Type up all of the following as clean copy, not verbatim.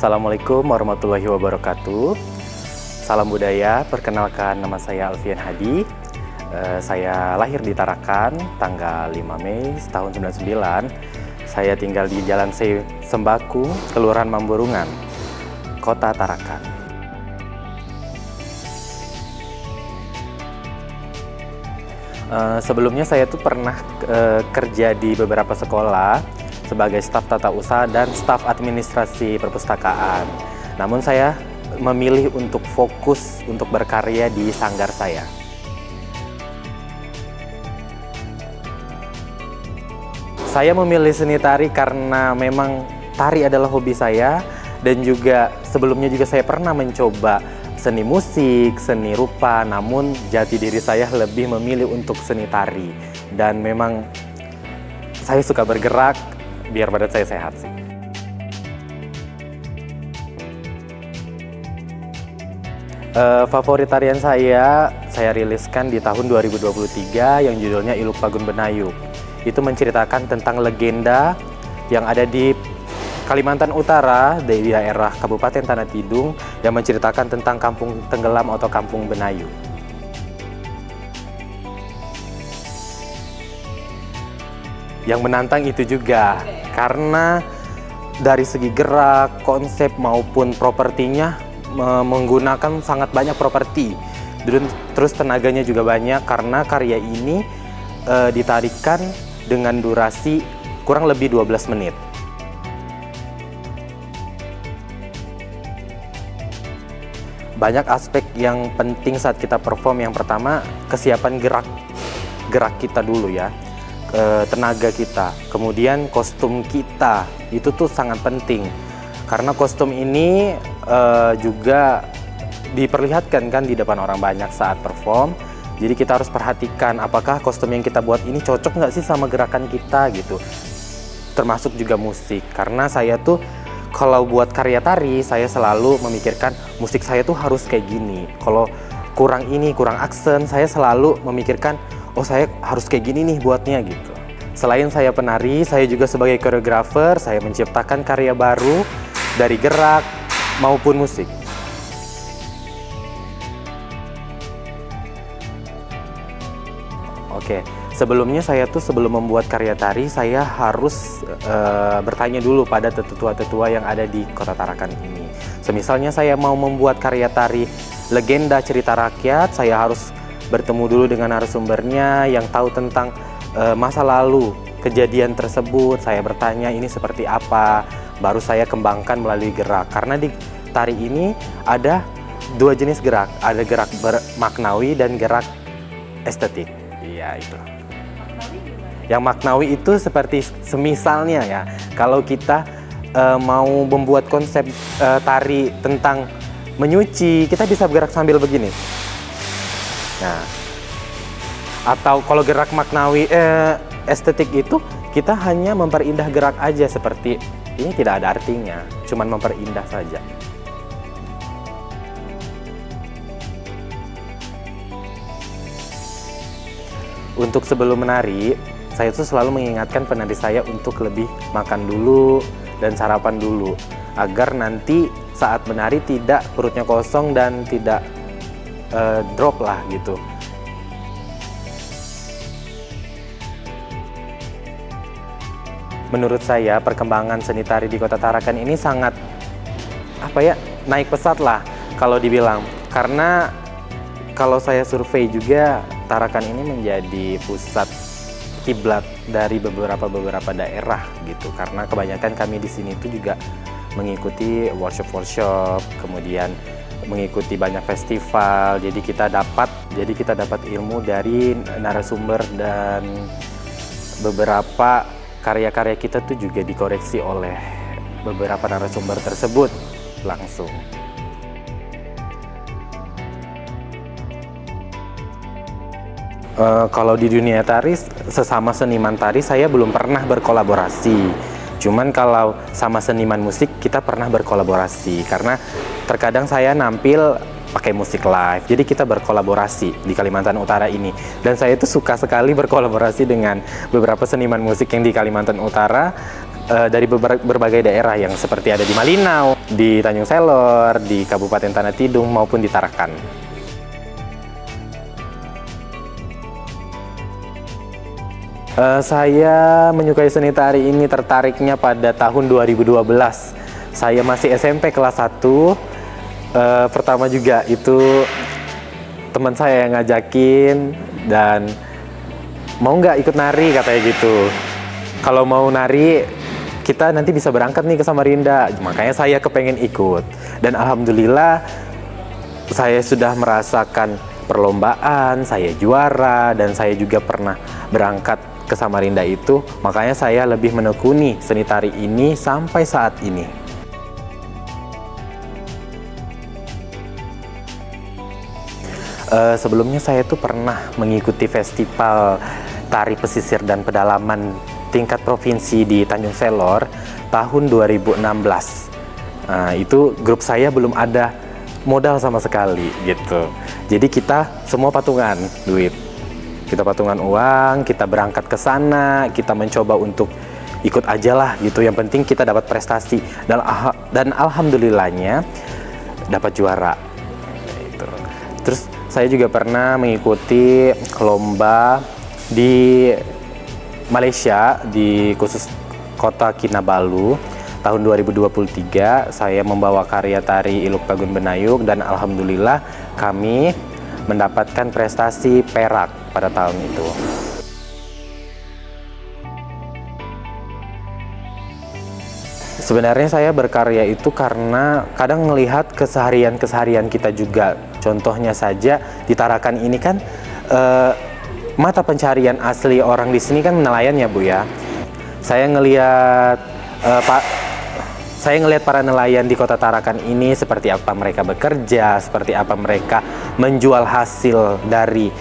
Assalamualaikum warahmatullahi wabarakatuh. Salam budaya, perkenalkan nama saya Alfian Hadi. Saya lahir di Tarakan tanggal 5 Mei tahun 99. Saya tinggal di Jalan Sembaku, Kelurahan Mamburungan, Kota Tarakan. Sebelumnya saya tuh pernah kerja di beberapa sekolah sebagai staf tata usaha dan staf administrasi perpustakaan. Namun saya memilih untuk fokus untuk berkarya di sanggar saya. Saya memilih seni tari karena memang tari adalah hobi saya, dan juga sebelumnya juga saya pernah mencoba seni musik, seni rupa, namun jati diri saya lebih memilih untuk seni tari. Dan memang saya suka bergerak biar badan saya sehat sih. Favorit tarian saya riliskan di tahun 2023 yang judulnya Iluk Pagun Benayu. Itu menceritakan tentang legenda yang ada di Kalimantan Utara, di daerah Kabupaten Tanah Tidung, yang menceritakan tentang kampung tenggelam atau kampung Benayu. Yang menantang itu juga, karena dari segi gerak, konsep maupun propertinya menggunakan sangat banyak properti. Terus tenaganya juga banyak karena karya ini ditarikan dengan durasi kurang lebih 12 menit. Banyak aspek yang penting saat kita perform. Yang pertama, kesiapan gerak kita dulu ya. Tenaga kita, kemudian kostum kita, itu tuh sangat penting karena kostum ini juga diperlihatkan kan di depan orang banyak saat perform. Jadi kita harus perhatikan apakah kostum yang kita buat ini cocok nggak sih sama gerakan kita gitu. Termasuk juga musik, karena saya tuh kalau buat karya tari saya selalu memikirkan musik saya tuh harus kayak gini. Kalau kurang ini, kurang aksen, saya selalu memikirkan oh saya harus kayak gini nih buatnya gitu. Selain saya penari, saya juga sebagai koreografer, saya menciptakan karya baru dari gerak maupun musik. Oke, sebelumnya saya tuh sebelum membuat karya tari, saya harus bertanya dulu pada tetua-tetua yang ada di Kota Tarakan ini. Semisalnya saya mau membuat karya tari legenda cerita rakyat, saya harus bertemu dulu dengan narasumbernya yang tahu tentang masa lalu kejadian tersebut. Saya bertanya ini seperti apa, baru saya kembangkan melalui gerak. Karena di tari ini ada dua jenis gerak, ada gerak maknawi dan gerak estetik. Iya itu. Yang maknawi itu seperti semisalnya ya, kalau kita mau membuat konsep tari tentang menyuci, kita bisa bergerak sambil begini. Nah, atau kalau gerak maknawi estetik itu kita hanya memperindah gerak aja, seperti ini tidak ada artinya, cuman memperindah saja. Untuk sebelum menari, saya tuh selalu mengingatkan penari saya untuk lebih makan dulu dan sarapan dulu, agar nanti saat menari tidak perutnya kosong dan tidak drop lah gitu. Menurut saya perkembangan seni tari di Kota Tarakan ini sangat naik pesat lah kalau dibilang, karena kalau saya survei juga Tarakan ini menjadi pusat kiblat dari beberapa daerah gitu, karena kebanyakan kami di sini itu juga mengikuti workshop, kemudian mengikuti banyak festival. Jadi kita dapat ilmu dari narasumber, dan beberapa karya-karya kita tuh juga dikoreksi oleh beberapa narasumber tersebut langsung. Kalau di dunia tari, sesama seniman tari saya belum pernah berkolaborasi. Cuman kalau sama seniman musik kita pernah berkolaborasi, karena terkadang saya nampil pakai musik live. Jadi kita berkolaborasi di Kalimantan Utara ini. Dan saya itu suka sekali berkolaborasi dengan beberapa seniman musik yang di Kalimantan Utara, dari berbagai daerah yang seperti ada di Malinau, di Tanjung Selor, di Kabupaten Tanah Tidung maupun di Tarakan. Saya menyukai seni tari ini tertariknya pada tahun 2012. Saya masih SMP kelas 1. Pertama juga itu teman saya yang ngajakin dan mau nggak ikut nari katanya gitu. Kalau mau nari kita nanti bisa berangkat nih ke Samarinda. Makanya saya kepengen ikut. Dan alhamdulillah saya sudah merasakan perlombaan, saya juara dan saya juga pernah berangkat ke Samarinda itu, makanya saya lebih menekuni seni tari ini sampai saat ini. Sebelumnya saya tuh pernah mengikuti festival tari pesisir dan pedalaman tingkat provinsi di Tanjung Selor tahun 2016. Nah, itu grup saya belum ada modal sama sekali gitu. Jadi kita semua patungan duit. Kita patungan uang, kita berangkat ke sana, kita mencoba untuk ikut aja lah gitu. Yang penting kita dapat prestasi dan alhamdulillahnya dapat juara. Gitu. Terus saya juga pernah mengikuti lomba di Malaysia, di khusus kota Kinabalu tahun 2023. Saya membawa karya tari Iluk Pagun Benayuk dan alhamdulillah kami mendapatkan prestasi perak pada tahun itu. Sebenarnya saya berkarya itu karena kadang melihat keseharian kita juga. Contohnya saja di Tarakan ini kan mata pencarian asli orang di sini kan nelayan ya Bu ya. Saya ngelihat para nelayan di kota Tarakan ini seperti apa mereka bekerja, seperti apa mereka menjual hasil dari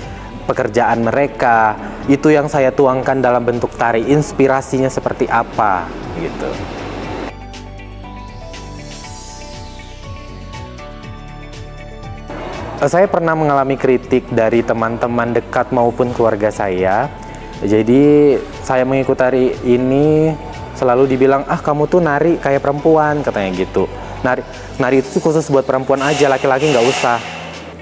pekerjaan mereka. Itu yang saya tuangkan dalam bentuk tari, inspirasinya seperti apa gitu. Saya pernah mengalami kritik dari teman-teman dekat maupun keluarga saya. Jadi saya mengikuti tari ini selalu dibilang, ah kamu tuh nari kayak perempuan, katanya gitu. Nari itu khusus buat perempuan aja, laki-laki nggak usah.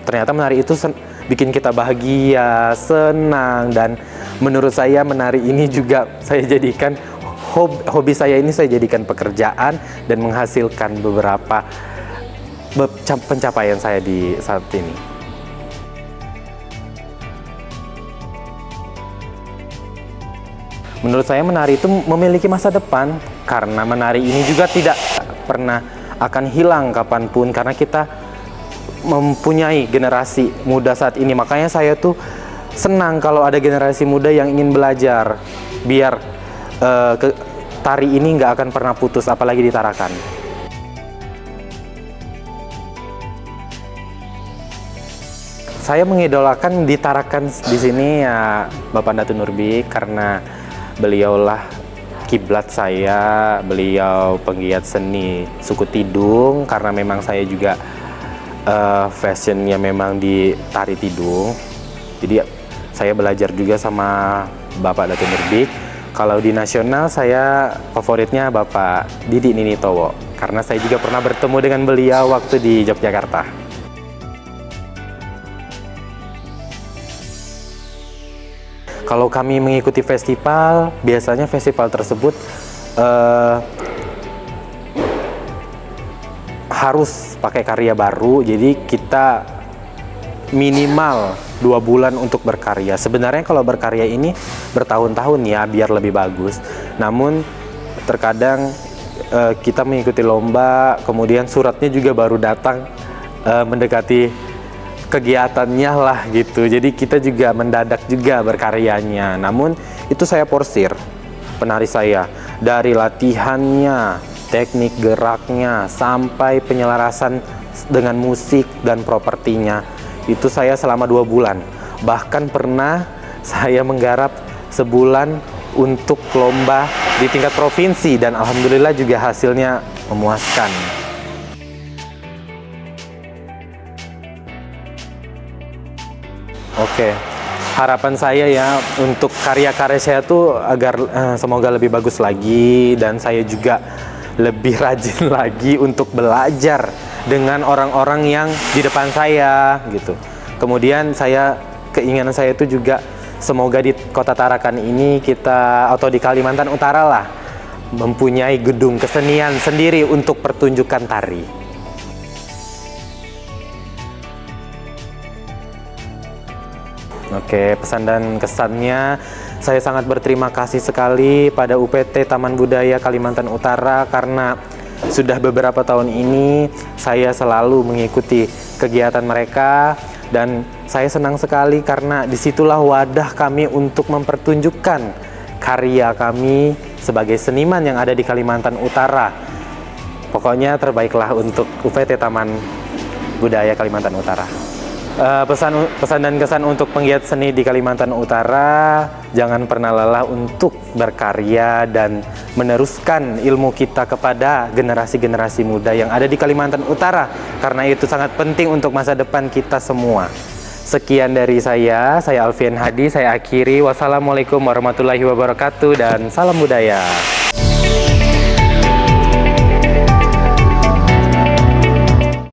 Ternyata menari itu bikin kita bahagia, senang, dan menurut saya menari ini juga saya jadikan hobi saya ini saya jadikan pekerjaan dan menghasilkan beberapa pencapaian saya di saat ini. Menurut saya menari itu memiliki masa depan karena menari ini juga tidak pernah akan hilang kapanpun karena kita mempunyai generasi muda saat ini. Makanya saya tuh senang kalau ada generasi muda yang ingin belajar biar tari ini nggak akan pernah putus, apalagi di Tarakan. Saya mengidolakan di Tarakan di sini ya Bapak Datu Nurbik karena beliaulah kiblat saya, beliau penggiat seni suku Tidung karena memang saya juga fashionnya memang di tari Tidung. Jadi saya belajar juga sama Bapak Datu Nurbik. Kalau di nasional saya favoritnya Bapak Didi Ninitowo karena saya juga pernah bertemu dengan beliau waktu di Yogyakarta. Kalau kami mengikuti festival, biasanya festival tersebut harus pakai karya baru, jadi kita minimal 2 bulan untuk berkarya. Sebenarnya kalau berkarya ini bertahun-tahun ya, biar lebih bagus. Namun terkadang kita mengikuti lomba, kemudian suratnya juga baru datang mendekati kegiatannya lah gitu. Jadi kita juga mendadak juga berkaryanya. Namun itu saya porsir penari saya dari latihannya, teknik geraknya sampai penyelarasan dengan musik dan propertinya. Itu saya selama 2 bulan. Bahkan pernah saya menggarap sebulan untuk lomba di tingkat provinsi dan alhamdulillah juga hasilnya memuaskan. Oke, harapan saya ya untuk karya-karya saya tuh agar semoga lebih bagus lagi, dan saya juga lebih rajin lagi untuk belajar dengan orang-orang yang di depan saya gitu. Kemudian keinginan saya itu juga semoga di Kota Tarakan ini kita, atau di Kalimantan Utara lah, mempunyai gedung kesenian sendiri untuk pertunjukan tari. Oke, pesan dan kesannya, saya sangat berterima kasih sekali pada UPT Taman Budaya Kalimantan Utara karena sudah beberapa tahun ini saya selalu mengikuti kegiatan mereka, dan saya senang sekali karena disitulah wadah kami untuk mempertunjukkan karya kami sebagai seniman yang ada di Kalimantan Utara. Pokoknya terbaiklah untuk UPT Taman Budaya Kalimantan Utara. Pesan dan kesan untuk penggiat seni di Kalimantan Utara, jangan pernah lelah untuk berkarya dan meneruskan ilmu kita kepada generasi-generasi muda yang ada di Kalimantan Utara, karena itu sangat penting untuk masa depan kita semua. Sekian dari saya Alfian Hadi, saya akhiri. Wassalamualaikum warahmatullahi wabarakatuh dan salam budaya.